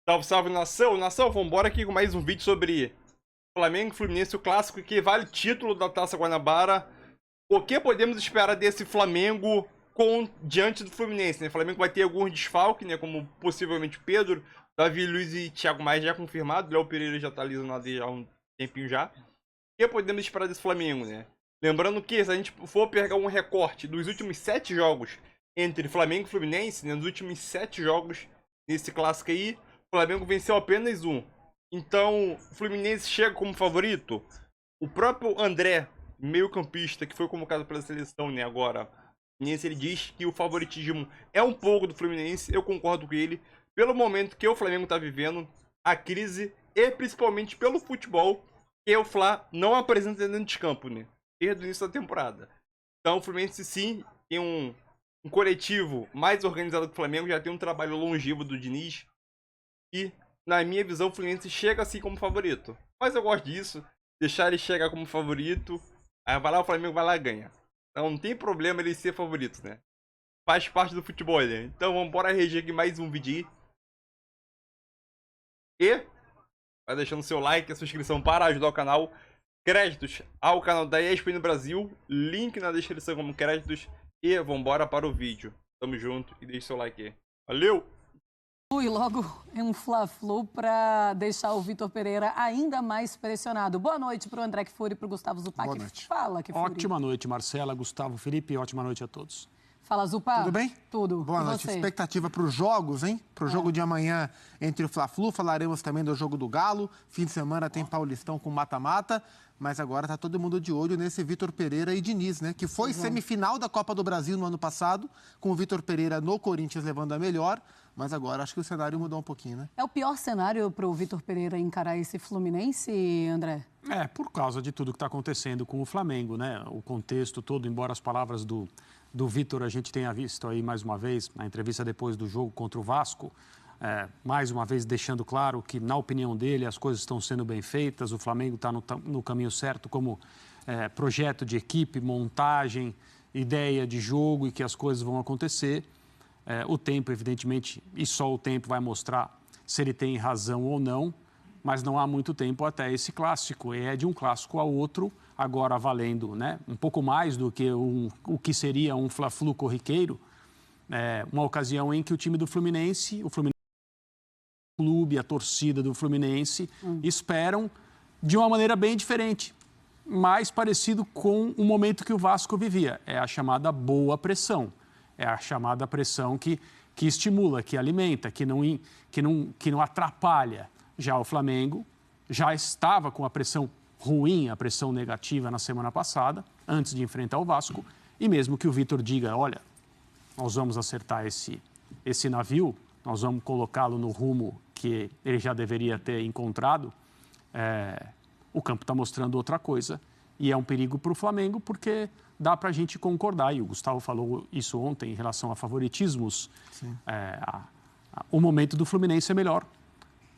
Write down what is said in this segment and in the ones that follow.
Salve, salve, nação! Nação, vambora aqui com mais um vídeo sobre Flamengo e Fluminense, o clássico que vale título da Taça Guanabara. O que podemos esperar desse Flamengo diante do Fluminense, né? O Flamengo vai ter alguns desfalques, né? Como possivelmente Pedro, Davi Luiz e Thiago Maia já confirmado. Léo Pereira já tá lesionado há um tempinho já. O que podemos esperar desse Flamengo, né? Lembrando que se a gente for pegar um recorte dos últimos 7 jogos entre Flamengo e Fluminense, né? Nos últimos 7 jogos nesse clássico aí, o Flamengo venceu apenas um. Então, o Fluminense chega como favorito. O próprio André, meio-campista, que foi convocado pela seleção, né, agora, ele diz que o favoritismo é um pouco do Fluminense. Eu concordo com ele. Pelo momento que o Flamengo está vivendo, a crise, e principalmente pelo futebol, que o Fla não apresenta dentro de campo, né? Desde o início da temporada. Então, o Fluminense, sim, tem um coletivo mais organizado que o Flamengo, já tem um trabalho longevo do Diniz. E, na minha visão, o Fluminense chega assim como favorito. Mas eu gosto disso, deixar ele chegar como favorito. Aí vai lá, o Flamengo vai lá e ganha. Então não tem problema ele ser favorito, né? Faz parte do futebol, né? Então vamos embora reger aqui mais um vídeo. E vai deixando seu like e a sua inscrição para ajudar o canal. Créditos ao canal da ESPN Brasil. Link na descrição como créditos. E vambora para o vídeo. Tamo junto e deixe seu like aí. Valeu! E logo é um Fla-Flu para deixar o Vitor Pereira ainda mais pressionado. Boa noite para o André Kfouri e para o Gustavo Zupac. Boa noite. Fala, Kfouri. Ótima noite, Marcela, Gustavo, Felipe. Ótima noite a todos. Fala, Zupac. Tudo bem? Tudo. Boa noite. Expectativa para os jogos, hein? Para o jogo de amanhã entre o Fla-Flu. Falaremos também do jogo do Galo. Fim de semana tem Paulistão com mata-mata. Mas agora tá todo mundo de olho nesse Vitor Pereira e Diniz, né? Que foi semifinal da Copa do Brasil no ano passado, com o Vitor Pereira no Corinthians levando a melhor. Mas agora acho que o cenário mudou um pouquinho, né? É o pior cenário para o Vitor Pereira encarar esse Fluminense, André? É, por causa de tudo que está acontecendo com o Flamengo, né? O contexto todo, embora as palavras do Vitor a gente tenha visto aí mais uma vez, na entrevista depois do jogo contra o Vasco, mais uma vez deixando claro que, na opinião dele, as coisas estão sendo bem feitas, o Flamengo está no caminho certo como projeto de equipe, montagem, ideia de jogo e que as coisas vão acontecer. O tempo, evidentemente, e só o tempo vai mostrar se ele tem razão ou não, mas não há muito tempo até esse clássico. E é de um clássico ao outro, agora valendo, né, um pouco mais do que o que seria um Fla-Flu corriqueiro, uma ocasião em que o time do Fluminense, o clube, a torcida do Fluminense, esperam de uma maneira bem diferente, mais parecido com o momento que o Vasco vivia. É a chamada boa pressão. É a chamada pressão que estimula, que alimenta, que não atrapalha. Já o Flamengo já estava com a pressão ruim, a pressão negativa na semana passada, antes de enfrentar o Vasco. E mesmo que o Vitor diga, olha, nós vamos acertar esse navio, nós vamos colocá-lo no rumo que ele já deveria ter encontrado, o campo está mostrando outra coisa. E é um perigo para o Flamengo, porque dá para a gente concordar, e o Gustavo falou isso ontem em relação a favoritismos, o momento do Fluminense é melhor.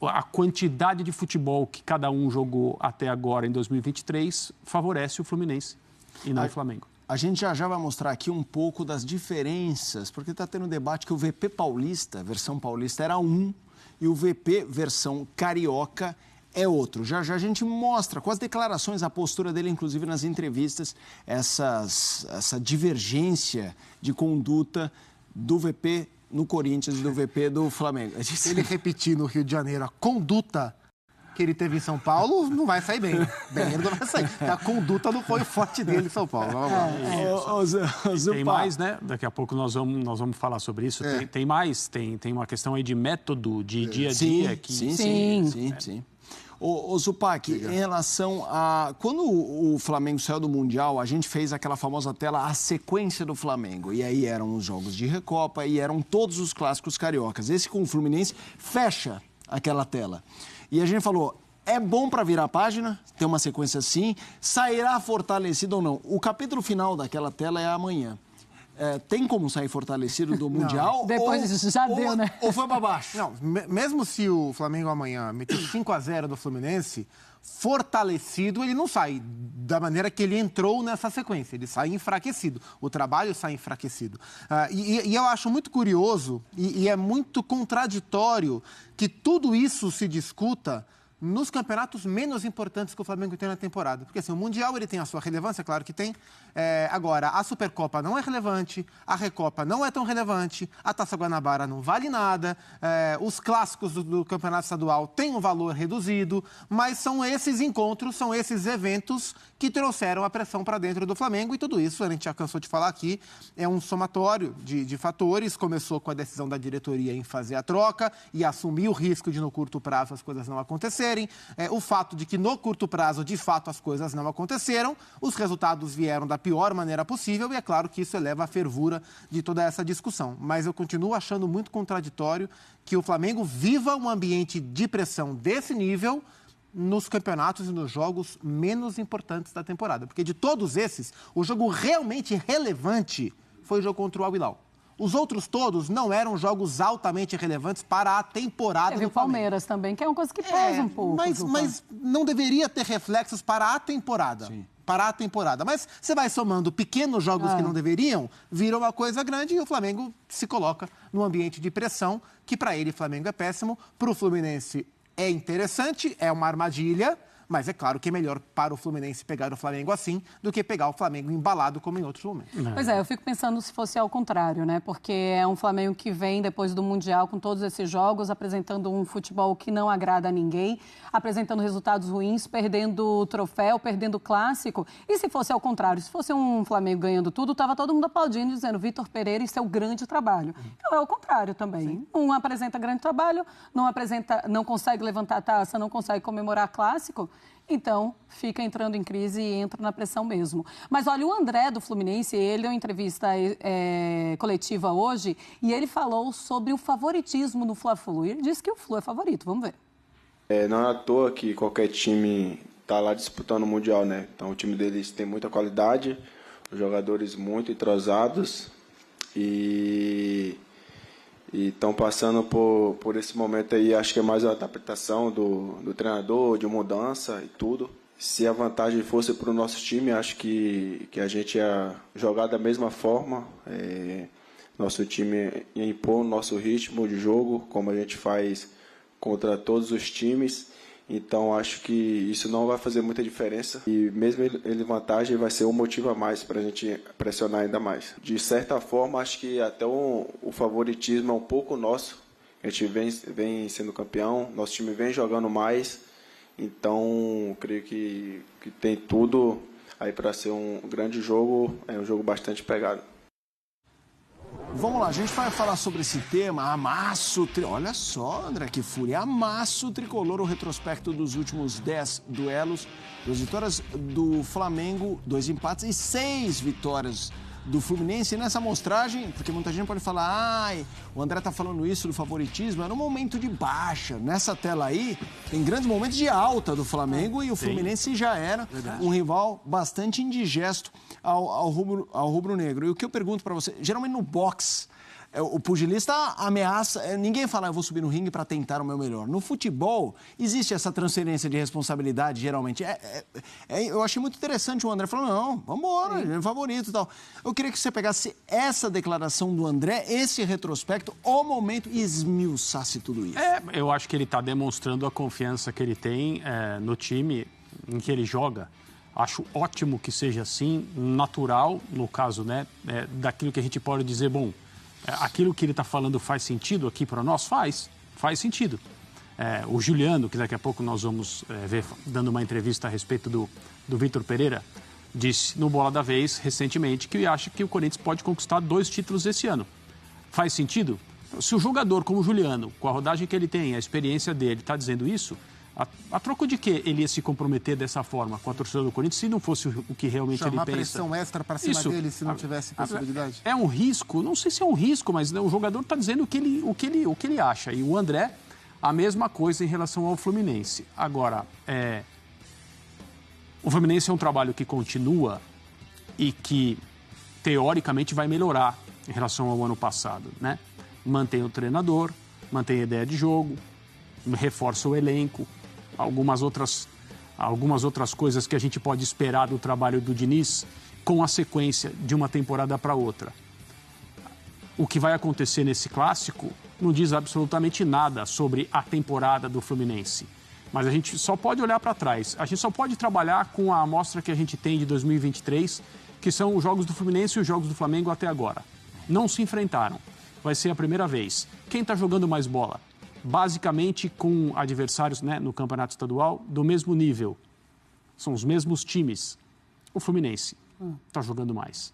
A quantidade de futebol que cada um jogou até agora em 2023 favorece o Fluminense e não o Flamengo. A gente já vai mostrar aqui um pouco das diferenças, porque está tendo um debate que o VP Paulista, versão paulista, era um, e o VP versão carioca é outro. Já a gente mostra, com as declarações, a postura dele, inclusive nas entrevistas, essa divergência de conduta do VP no Corinthians e do VP do Flamengo. Se ele repetir no Rio de Janeiro a conduta que ele teve em São Paulo, não vai sair bem. Bem, ele não vai sair. A conduta não foi o forte dele em São Paulo. Tem mais, né? Daqui a pouco nós vamos falar sobre isso. Tem mais, tem uma questão aí de método, de dia a dia. Sim. Ô Zupac, em relação a... Quando o Flamengo saiu do Mundial, a gente fez aquela famosa tela, a sequência do Flamengo. E aí eram os jogos de Recopa e eram todos os clássicos cariocas. Esse com o Fluminense fecha aquela tela. E a gente falou, é bom para virar a página, ter uma sequência assim, sairá fortalecido ou não. O capítulo final daquela tela é amanhã. tem como sair fortalecido do Mundial? Depois já deu, né? Ou foi para baixo? Não, mesmo se o Flamengo amanhã meter 5-0 do Fluminense, fortalecido, ele não sai da maneira que ele entrou nessa sequência. Ele sai enfraquecido. O trabalho sai enfraquecido. E eu acho muito curioso e é muito contraditório que tudo isso se discuta nos campeonatos menos importantes que o Flamengo tem na temporada. Porque assim, o Mundial ele tem a sua relevância, claro que tem. Agora, a Supercopa não é relevante, a Recopa não é tão relevante, a Taça Guanabara não vale nada, os clássicos do Campeonato Estadual têm um valor reduzido, mas são esses encontros, são esses eventos que trouxeram a pressão para dentro do Flamengo e tudo isso, a gente já cansou de falar aqui, é um somatório de fatores. Começou com a decisão da diretoria em fazer a troca e assumir o risco de no curto prazo as coisas não acontecerem. O fato de que no curto prazo, de fato, as coisas não aconteceram, os resultados vieram da pior maneira possível e é claro que isso eleva a fervura de toda essa discussão. Mas eu continuo achando muito contraditório que o Flamengo viva um ambiente de pressão desse nível nos campeonatos e nos jogos menos importantes da temporada. Porque de todos esses, o jogo realmente relevante foi o jogo contra o Al Hilal. Os outros todos não eram jogos altamente relevantes para a temporada Teve do o Palmeiras também, que é uma coisa que pesa um pouco. Mas não deveria ter reflexos para a temporada. Sim. Para a temporada. Mas você vai somando pequenos jogos que não deveriam, vira uma coisa grande e o Flamengo se coloca num ambiente de pressão que para ele, Flamengo, é péssimo. Para o Fluminense é interessante, é uma armadilha, mas é claro que é melhor para o Fluminense pegar o Flamengo assim do que pegar o Flamengo embalado como em outros momentos. Pois é, eu fico pensando se fosse ao contrário, né? Porque é um Flamengo que vem depois do Mundial com todos esses jogos, apresentando um futebol que não agrada a ninguém, apresentando resultados ruins, perdendo o troféu, perdendo o clássico. E se fosse ao contrário, se fosse um Flamengo ganhando tudo, estava todo mundo aplaudindo, dizendo Vitor Pereira, isso é o grande trabalho. Então é o contrário também. Sim. Um apresenta grande trabalho, não consegue levantar a taça, não consegue comemorar clássico. Então, fica entrando em crise e entra na pressão mesmo. Mas olha, o André do Fluminense, ele deu uma entrevista coletiva hoje e ele falou sobre o favoritismo no Fla-Flu. Ele disse que o Flu é favorito, vamos ver. Não é à toa que qualquer time está lá disputando o Mundial, né? Então o time deles tem muita qualidade, os jogadores muito entrosados e estão passando por esse momento aí. Acho que é mais uma adaptação do treinador, de mudança e tudo. Se a vantagem fosse para o nosso time, acho que a gente ia jogar da mesma forma. Nosso time ia impor o nosso ritmo de jogo, como a gente faz contra todos os times. Então acho que isso não vai fazer muita diferença e mesmo ele vantagem vai ser um motivo a mais para a gente pressionar ainda mais. De certa forma, acho que até o favoritismo é um pouco nosso. A gente vem sendo campeão, nosso time vem jogando mais, então creio que tem tudo aí para ser um grande jogo, um jogo bastante pegado. Vamos lá, a gente vai falar sobre esse tema, amasso, olha só, André, que fúria, amasso tricolor, o retrospecto dos últimos 10 duelos, 2 vitórias do Flamengo, 2 empates e 6 vitórias do Fluminense. E nessa amostragem, porque muita gente pode falar, o André tá falando isso do favoritismo, era um momento de baixa. Nessa tela aí, tem grandes momentos de alta do Flamengo e o Fluminense já era um rival bastante indigesto ao rubro-negro. E o que eu pergunto para você, geralmente no boxe, o pugilista ameaça, ninguém fala, eu vou subir no ringue para tentar o meu melhor. No futebol, existe essa transferência de responsabilidade, geralmente. Eu achei muito interessante o André falando, não, vamos embora, ele é favorito e tal. Eu queria que você pegasse essa declaração do André, esse retrospecto, o momento, e esmiuçasse tudo isso. Eu acho que ele está demonstrando a confiança que ele tem no time em que ele joga. Acho ótimo que seja assim, natural, no caso, né, daquilo que a gente pode dizer, bom, aquilo que ele está falando faz sentido aqui para nós? Faz sentido. O Juliano, que daqui a pouco nós vamos ver dando uma entrevista a respeito do Vitor Pereira, disse no Bola da Vez, recentemente, que acha que o Corinthians pode conquistar 2 títulos esse ano. Faz sentido? Se o jogador como o Juliano, com a rodagem que ele tem, a experiência dele, está dizendo isso, a troco de que ele ia se comprometer dessa forma com a torcida do Corinthians se não fosse o que realmente ele pensa? Chamar pressão extra para cima dele se não tivesse possibilidade? É um risco, não sei se é um risco, mas o jogador está dizendo o que ele acha. E o André, a mesma coisa em relação ao Fluminense. Agora, o Fluminense é um trabalho que continua e que teoricamente, vai melhorar em relação ao ano passado, né? Mantém o treinador, mantém a ideia de jogo, reforça o elenco, algumas outras coisas que a gente pode esperar do trabalho do Diniz com a sequência de uma temporada para outra. O que vai acontecer nesse clássico não diz absolutamente nada sobre a temporada do Fluminense. Mas a gente só pode olhar para trás. A gente só pode trabalhar com a amostra que a gente tem de 2023, que são os jogos do Fluminense e os jogos do Flamengo até agora. Não se enfrentaram. Vai ser a primeira vez. Quem está jogando mais bola? Basicamente com adversários, né, no campeonato estadual do mesmo nível. São os mesmos times. O Fluminense está jogando mais.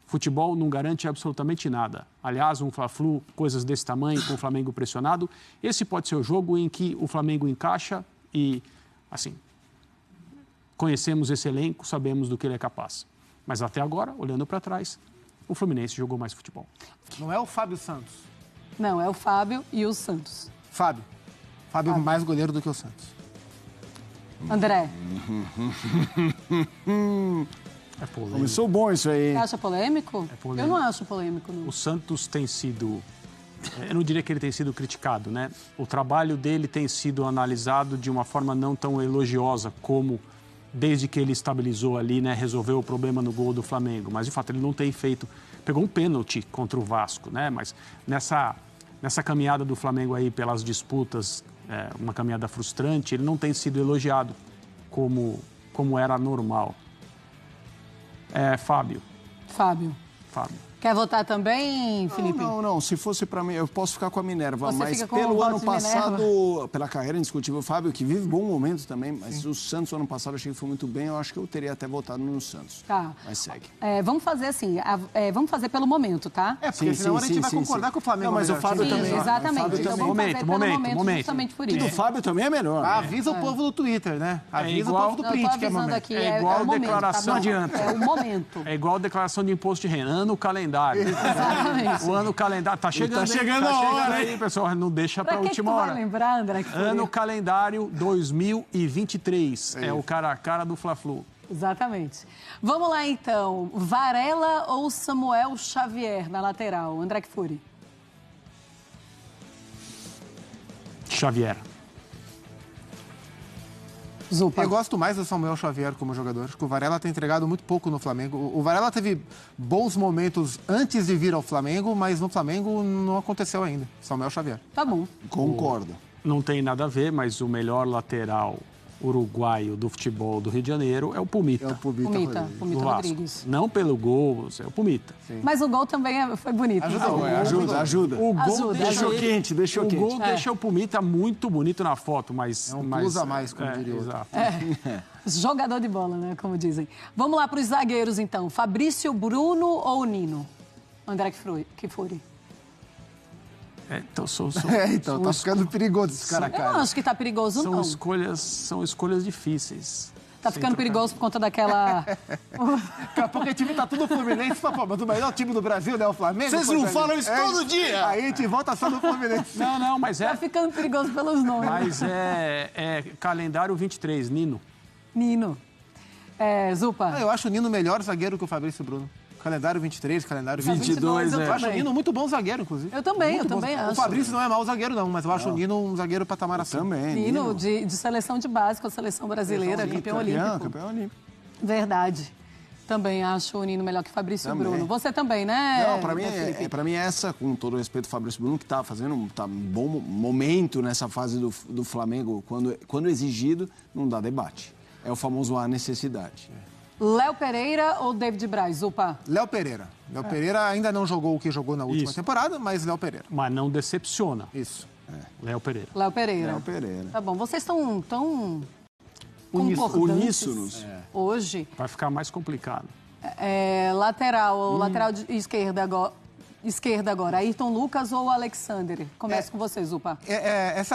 Futebol não garante absolutamente nada. Aliás, um Fla-Flu, coisas desse tamanho, com o Flamengo pressionado, esse pode ser o jogo em que o Flamengo encaixa e, assim, conhecemos esse elenco, sabemos do que ele é capaz. Mas até agora, olhando para trás, o Fluminense jogou mais futebol. Não é o Fábio Santos. Não, é o Fábio e o Santos. Fábio é mais goleiro do que o Santos. André, É polêmico. Começou bom isso aí. você acha polêmico? polêmico. Eu não acho polêmico, não. O Santos tem sido, eu não diria que ele tem sido criticado, né? O trabalho dele tem sido analisado de uma forma não tão elogiosa como desde que ele estabilizou ali, né? Resolveu o problema no gol do Flamengo. Mas, de fato, ele não tem feito... Pegou um pênalti contra o Vasco, né? Mas nessa caminhada do Flamengo aí pelas disputas, uma caminhada frustrante, ele não tem sido elogiado como era normal. Fábio. Quer votar também, Felipe? Não. Se fosse para mim, eu posso ficar com a Minerva. Você mas fica com pelo o ano voto de passado, pela carreira indiscutível, o Fábio, que vive bom momento também, mas o Santos, ano passado, eu achei que foi muito bem. Eu acho que eu teria até votado no Santos. Tá. Mas segue. Vamos fazer assim, vamos fazer pelo momento, tá? Porque senão a gente vai concordar com o Flamengo. Não, mas o Fábio Sim, também. exatamente. O Fábio Então também. vamos fazer pelo Momento. justamente por E isso. do Fábio também é melhor. Avisa o povo do Twitter, né? Avisa igual- o povo do Não, eu tô print, que é avisando momento. aqui, É igual o momento, declaração, tá bom? não adianta. É o momento. É igual a declaração de imposto de renda, ano calendário. Exatamente. O ano calendário tá chegando, Tá chegando a hora, aí, pessoal, não deixa para Pra que última tu hora. vai lembrar, André? Que foi Ano calendário 2023. É o cara a cara do Fla-Flu. Exatamente. Vamos lá, então. Varela ou Samuel Xavier na lateral? André Kfouri. Xavier. Zupa. Eu gosto mais do Samuel Xavier como jogador. Acho que o Varela tem entregado muito pouco no Flamengo. O Varela teve bons momentos antes de vir ao Flamengo, mas no Flamengo não aconteceu ainda. Samuel Xavier. Tá bom. Concordo. Não tem nada a ver, mas o melhor lateral uruguaio do futebol do Rio de Janeiro é o Pumita. É o Pumita. Pumita do Vasco. Rodrigues. Não pelo gol, é o Pumita. Mas o gol também foi bonito. Ajuda. O gol Ajuda, deixou ajuda. quente, deixou quente. O gol deixa o Pumita muito bonito na foto, mas... É um plus a mais, como diria o outro. Exato. Jogador de bola, né? Como dizem. Vamos lá para os zagueiros, então. Fabrício, Bruno ou Nino? André Kfouri. Então, Então, tá ficando perigoso esse cara a Eu não cara. acho que tá perigoso, não. são escolhas difíceis. Tá ficando perigoso por conta daquela... Daqui a pouco o time tá tudo Fluminense. Pô, mas o melhor time do Brasil, né? O Flamengo. Vocês não falam isso todo dia? Aí a gente volta só no Fluminense. Não, mas Tá ficando perigoso pelos nomes. Mas é calendário 23, Nino. Nino. Zupa. Eu acho o Nino melhor zagueiro que o Fabrício Bruno. Calendário 23, calendário 22, Eu eu acho o também. Nino muito bom zagueiro, inclusive. Eu também Muito bom. acho. O Fabrício não é mau zagueiro, não, mas eu acho o Nino um zagueiro patamar acima. Também. Nino, de seleção de base com a seleção brasileira, campeão olímpico. Campeão olímpico. Verdade. Também acho o Nino melhor que Fabrício Também. Bruno. Você também, né? Não, pra mim, Felipe? pra mim essa, com todo o respeito ao Fabrício Bruno, que tá fazendo um bom momento nessa fase do Flamengo, quando exigido, não dá debate. É o famoso a necessidade. Léo Pereira ou David Braz? Zupa. Léo Pereira. Léo Pereira ainda não jogou o que jogou na última Isso. temporada, mas Léo Pereira. Mas não decepciona. Isso. Léo Pereira. Léo Pereira. Léo Pereira. Tá bom. Vocês estão tão concordantes Uníssonos. hoje. Vai ficar mais complicado. Lateral de esquerda agora. Ayrton Lucas ou Alexander? Começa com você, Zupa.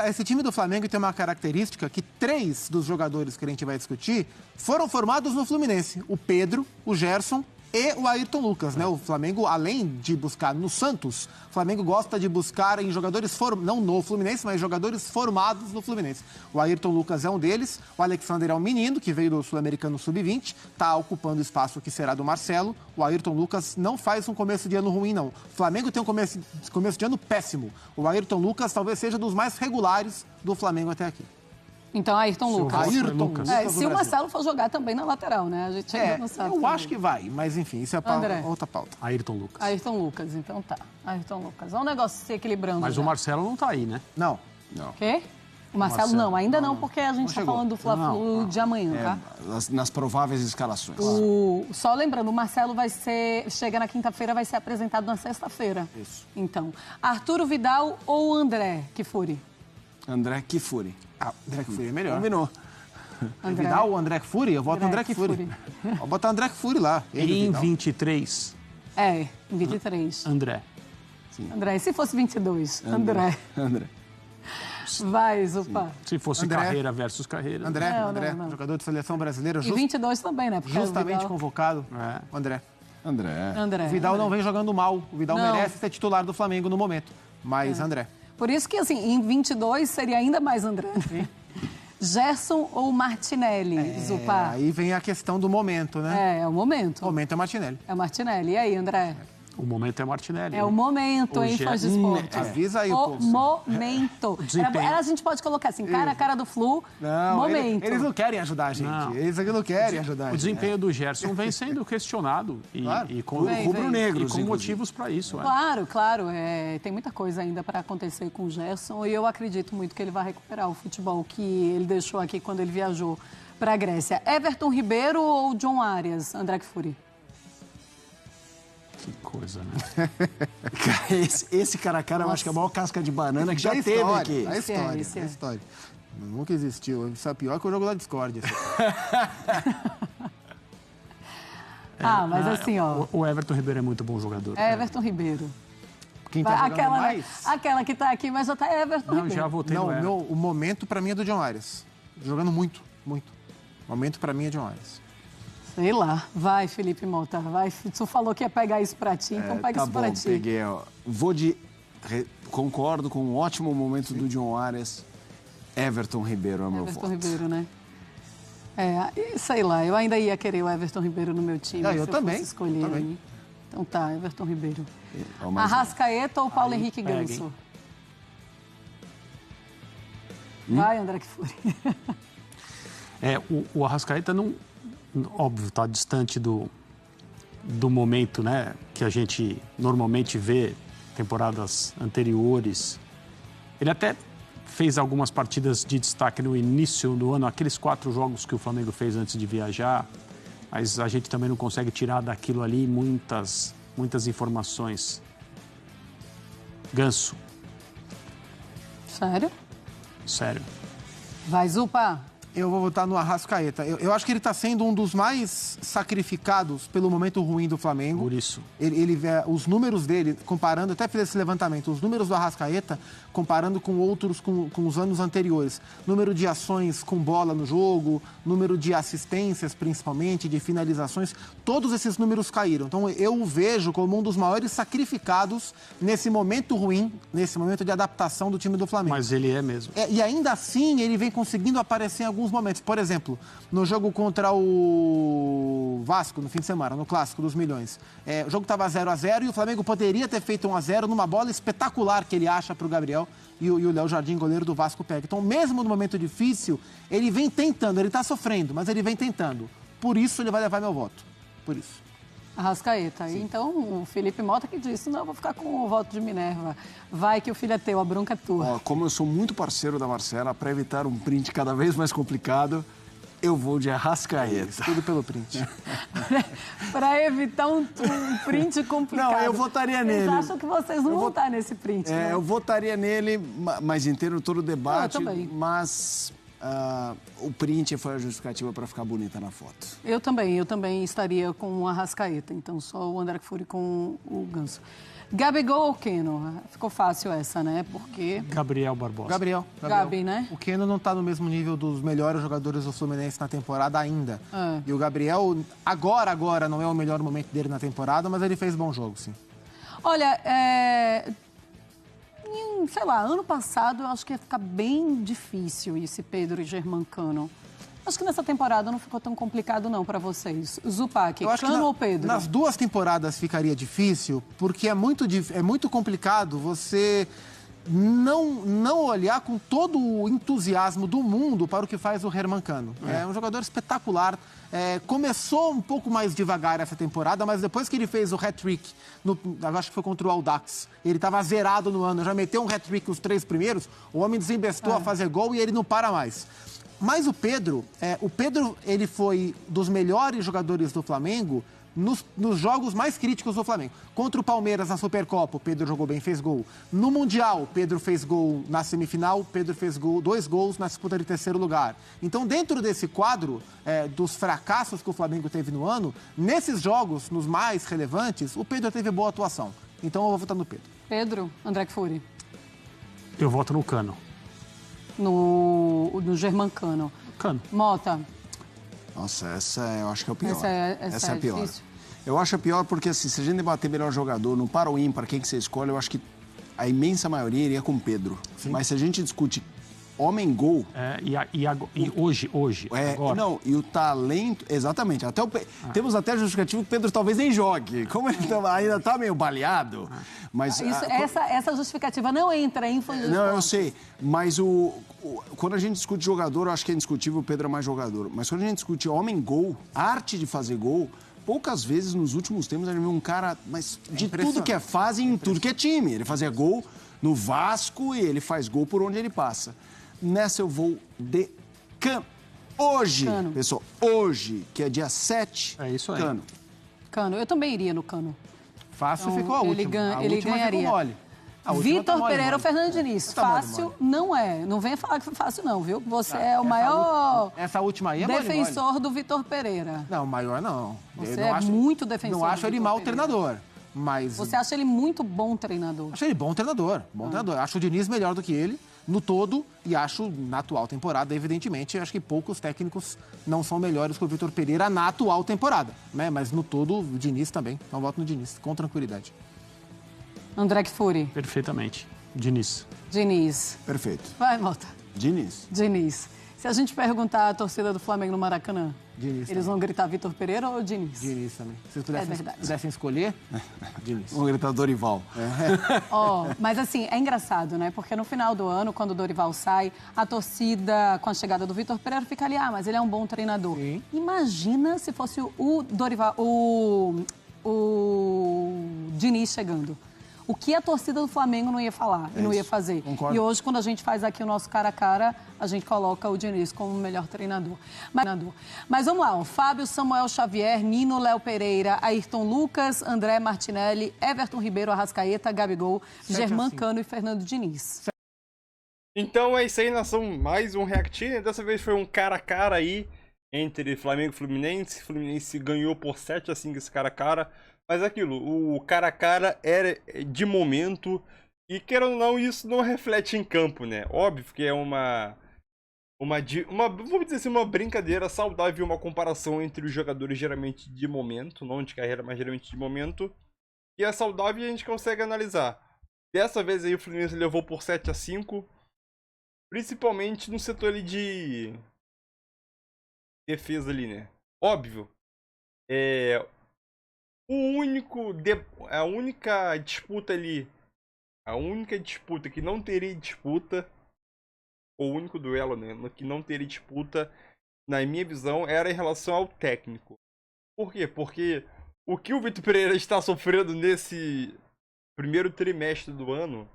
Esse time do Flamengo tem uma característica que 3 dos jogadores que a gente vai discutir foram formados no Fluminense. O Pedro, o Gerson e o Ayrton Lucas, né? O Flamengo, além de buscar no Santos, o Flamengo gosta de buscar em jogadores, não no Fluminense, mas jogadores formados no Fluminense. O Ayrton Lucas é um deles, o Alexander é um menino que veio do Sul-Americano Sub-20, está ocupando o espaço que será do Marcelo. O Ayrton Lucas não faz um começo de ano ruim, não. O Flamengo tem um começo de ano péssimo. O Ayrton Lucas talvez seja dos mais regulares do Flamengo até aqui. Então, Ayrton Lucas. Ayrton Lucas. Lucas. Se o Marcelo for jogar também na lateral, né? A gente ainda não sabe. Eu também. acho que vai, mas enfim, isso é outra pauta. Ayrton Lucas. Ayrton Lucas, então tá. Ayrton Lucas. É um negócio se equilibrando. Mas já. o Marcelo não tá aí, né? Não. O quê? O Marcelo não, ainda não, porque a gente está chegou. falando do Fla-Flu de amanhã, tá? Nas prováveis escalações. Só lembrando, o Marcelo chega na quinta-feira, vai ser apresentado na sexta-feira. Isso. Então, Arturo Vidal ou André Kfouri? André Kfouri. André Kfouri é melhor. Combinou. André. Vidal ou André Kfouri? Eu voto André Kfouri. Vou botar André Kfouri lá. Em Vidal. 23, Em 23. André. André, se fosse 22, André. André. Vai, Zupa. Se fosse André. carreira versus carreira. Não. Jogador de seleção brasileira, E 22 também, né? Porque justamente o Vidal... convocado. É. O André. André. O Vidal não vem jogando mal. O Vidal Não. merece ser titular do Flamengo no momento. Mas André. Por isso que, assim, em 22 seria ainda mais André. Gerson ou Martinelli, Zupa? Aí vem a questão do momento, né? É o momento. O momento é Martinelli. É o Martinelli. E aí, André? O momento é Martinelli. É o momento, hein, fãs de esporte. Avisa aí, o povo. momento. desempenho. A gente pode colocar assim, cara a cara do Flu, Não, momento. eles não querem ajudar a gente. Não. Eles aqui não querem ajudar a O gente. desempenho do Gerson vem sendo questionado Claro. e com, Vem. rubro-negros, e com motivos para isso. Claro. Tem muita coisa ainda para acontecer com o Gerson e eu acredito muito que ele vai recuperar o futebol que ele deixou aqui quando ele viajou para a Grécia. Everton Ribeiro ou John Arias, André Kfouri? Que coisa, né? Esse cara a cara, eu acho que é a maior casca de banana que já Da teve história, aqui. Da história, Esse é. da história. Nunca existiu. Isso é pior que o jogo da Discord. Mas assim, ó. O Everton Ribeiro é muito bom jogador. Everton Ribeiro. Quem tá jogando Aquela, mais? aquela que tá aqui, mas já tá Everton Não, Ribeiro. já voltei no Everton. O momento pra mim é do John Arias. Jogando muito, muito. O momento pra mim é John Arias. Sei lá. Vai, Felipe Mota. Vai. Tu falou que ia pegar isso pra ti, então pega Tá isso bom, pra ti. peguei. Ó. Concordo com o ótimo momento do John Arias. Everton Ribeiro é o meu Everton voto. Ribeiro, né? Sei lá, eu ainda ia querer o Everton Ribeiro no meu time. Eu se eu também, fosse escolher. também. Aí. Então tá, Everton Ribeiro. É o mais Arrascaeta ou Paulo Henrique pega, Ganso? hein? Vai, André Kfouri. O Arrascaeta não, óbvio, está distante do momento, né, que a gente normalmente vê temporadas anteriores. Ele até fez algumas partidas de destaque no início do ano, aqueles 4 jogos que o Flamengo fez antes de viajar, mas a gente também não consegue tirar daquilo ali muitas informações. Ganso, sério. Vai, Zupa. Eu vou votar no Arrascaeta. Eu acho que ele está sendo um dos mais sacrificados pelo momento ruim do Flamengo. Por isso. Os números dele, comparando, até fiz esse levantamento, os números do Arrascaeta, comparando com outros, com os anos anteriores. Número de ações com bola no jogo, número de assistências, principalmente, de finalizações, todos esses números caíram. Então, eu o vejo como um dos maiores sacrificados nesse momento ruim, nesse momento de adaptação do time do Flamengo. Mas ele é mesmo. E ainda assim, ele vem conseguindo aparecer em alguns momentos. Por exemplo, no jogo contra o Vasco, no fim de semana, no Clássico dos Milhões. O jogo estava 0-0 e o Flamengo poderia ter feito 1-0 numa bola espetacular que ele acha para o Gabriel e o Léo Jardim, goleiro do Vasco, pega. Então, mesmo no momento difícil, ele vem tentando. Ele está sofrendo, mas ele vem tentando. Por isso, ele vai levar meu voto. Por isso. Arrascaeta. Então, o Felipe Mota que disse, não, eu vou ficar com o voto de Minerva. Vai que o filho é teu, a bronca é tua. Ó, como eu sou muito parceiro da Marcela, para evitar um print cada vez mais complicado, eu vou de Arrascaeta. Tudo pelo print. Para evitar um print complicado. Não, eu votaria nele. Eles acham que vocês não vão estar nesse print, né? Eu votaria nele, mas entendo todo o debate. Eu também. Mas o print foi a justificativa para ficar bonita na foto. Eu também estaria com o Arrascaeta, então só o André Fury com o Ganso. Gabigol ou Keno? Ficou fácil essa, né? Porque... Gabriel Barbosa. Gabi, né? O Keno não tá no mesmo nível dos melhores jogadores do Fluminense na temporada ainda. E o Gabriel, agora não é o melhor momento dele na temporada, mas ele fez bom jogo, sim. Olha, sei lá, ano passado eu acho que ia ficar bem difícil esse Pedro e Germancano. Acho que nessa temporada não ficou tão complicado não para vocês. Zupac, Cano ou Pedro? Nas 2 temporadas ficaria difícil, porque é muito complicado você não olhar com todo o entusiasmo do mundo para o que faz o Germancano. É um jogador espetacular. Começou um pouco mais devagar essa temporada, mas depois que ele fez o hat-trick, acho que foi contra o Audax, ele estava zerado no ano, já meteu um hat-trick os 3 primeiros, o homem desembestou a fazer gol e ele não para mais. Mas o Pedro, ele foi dos melhores jogadores do Flamengo nos jogos mais críticos do Flamengo. Contra o Palmeiras na Supercopa, o Pedro jogou bem, fez gol. No Mundial, o Pedro fez gol na semifinal, o Pedro fez 2 gols na disputa de 3º lugar. Então, dentro desse quadro dos fracassos que o Flamengo teve no ano, nesses jogos, nos mais relevantes, o Pedro teve boa atuação. Então, eu vou votar no Pedro. Pedro, André Fury. Eu voto no Cano. No Germancano. Cano. Mota. Nossa, essa eu acho que é o pior. Essa é a pior. difícil. Eu acho a pior porque, assim, se a gente debater melhor jogador, no para ou ímpar, quem que você escolhe, eu acho que a imensa maioria iria com Pedro. Sim. Mas se a gente discute homem-gol... E hoje, agora... Não, e o talento... Exatamente. Temos até justificativo que o Pedro talvez nem jogue. Como ele ainda está meio baleado. Mas, essa justificativa não entra em... Não, eu sei. Mas quando a gente discute jogador, eu acho que é indiscutível, o Pedro é mais jogador. Mas quando a gente discute homem-gol, arte de fazer gol... Poucas vezes nos últimos tempos a gente viu um cara, mas de tudo que é fase, em tudo que é time. Ele fazia gol no Vasco e ele faz gol por onde ele passa. Nessa eu vou de Cano. Hoje, pessoal, hoje, que é dia 7, é isso aí. Cano, eu também iria no Cano. Fácil então, ficou a última. Ele ganharia. Ficou mole. Vitor Pereira ou Fernando Diniz. Fácil não é. Não venha falar que foi fácil não, viu? Você é o maior essa última aí é defensor do Vitor Pereira. Não, maior não. Você muito defensor. Não acho ele mau treinador. Mas... Você acha ele muito bom treinador? Acho ele bom treinador. Acho o Diniz melhor do que ele no todo e acho na atual temporada, evidentemente, acho que poucos técnicos não são melhores que o Vitor Pereira na atual temporada, né? Mas no todo, o Diniz também. Então voto no Diniz, com tranquilidade. André Fury. Perfeitamente. Diniz. Perfeito. Vai, Mota. Diniz. Se a gente perguntar à torcida do Flamengo no Maracanã, Diniz eles vão gritar Vitor Pereira ou Diniz? Diniz também. Se pudessem escolher, Diniz. Vamos gritar Dorival. Mas assim, é engraçado, né? Porque no final do ano, quando o Dorival sai, a torcida, com a chegada do Vitor Pereira, fica ali, mas ele é um bom treinador. Sim. Imagina se fosse o Dorival, o Diniz chegando. O que a torcida do Flamengo não ia falar e não ia fazer. Concordo. E hoje, quando a gente faz aqui o nosso cara a cara, a gente coloca o Diniz como o melhor treinador. Mas vamos lá, Fábio, Samuel Xavier, Nino, Léo Pereira, Ayrton Lucas, André Martinelli, Everton Ribeiro, Arrascaeta, Gabigol, Germancano e Fernando Diniz. Então é isso aí, nação. Mais um reactinho. Dessa vez foi um cara a cara aí entre Flamengo e Fluminense. Fluminense ganhou por 7-5 esse cara a cara. Mas aquilo, o cara a cara era de momento e, querendo ou não, isso não reflete em campo, né? Óbvio que é vamos dizer assim, uma brincadeira saudável, uma comparação entre os jogadores geralmente de momento, não de carreira, mas geralmente de momento. E é saudável e a gente consegue analisar. Dessa vez aí o Fluminense levou por 7-5, principalmente no setor ali de defesa ali, né? Óbvio, a única disputa ali, a única disputa que não teria disputa, o único duelo, né, que não teria disputa, na minha visão, era em relação ao técnico. Por quê? Porque o que o Vitor Pereira está sofrendo nesse primeiro trimestre do ano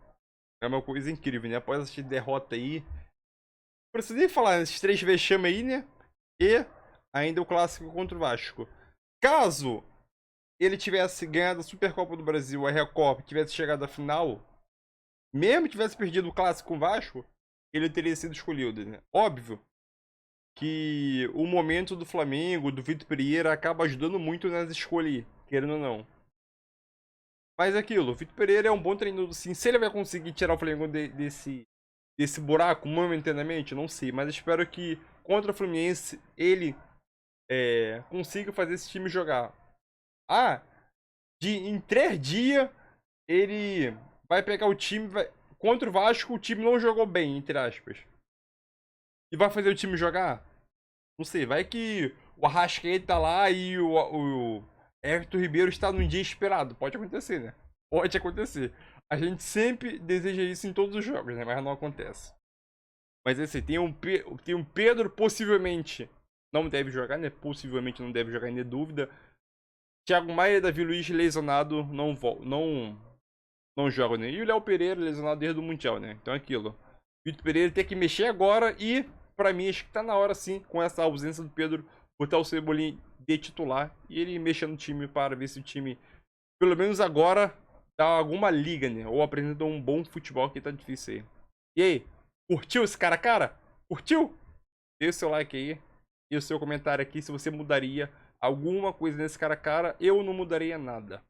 é uma coisa incrível, né? Após essa derrota aí, não preciso nem falar, esses 3 vexames aí, né? E ainda o clássico contra o Vasco. Caso ele tivesse ganhado a Supercopa do Brasil, a Recopa, tivesse chegado à final, mesmo tivesse perdido o clássico com o Vasco, ele teria sido escolhido, né? Óbvio que o momento do Flamengo, do Vitor Pereira, acaba ajudando muito nas escolhas, querendo ou não. Mas é aquilo, o Vitor Pereira é um bom treinador, sim. Se ele vai conseguir tirar o Flamengo desse buraco momentaneamente, não sei. Mas espero que contra o Fluminense ele consiga fazer esse time jogar. Em 3 dias ele vai pegar o time. Contra o Vasco, o time não jogou bem, entre aspas. E vai fazer o time jogar? Não sei, vai que o Arrascaeta tá lá e o Everton Ribeiro está num dia esperado. Pode acontecer, né? Pode acontecer. A gente sempre deseja isso em todos os jogos, né? Mas não acontece. Mas assim, tem um Pedro, possivelmente não deve jogar, né? Possivelmente não deve jogar, ainda é dúvida. Thiago Maia e Davi Luiz lesionado, não jogam, né? E o Léo Pereira lesionado desde o Mundial, né? Então é aquilo. Vitor Pereira tem que mexer agora e, pra mim, acho que tá na hora sim, com essa ausência do Pedro, botar o Cebolinha de titular e ele mexer no time para ver se o time, pelo menos agora, dá alguma liga, né? Ou apresenta um bom futebol, que tá difícil aí. E aí, curtiu esse cara a cara? Curtiu? Deixa o seu like aí e o seu comentário aqui se você mudaria alguma coisa nesse cara a cara. Eu não mudaria nada.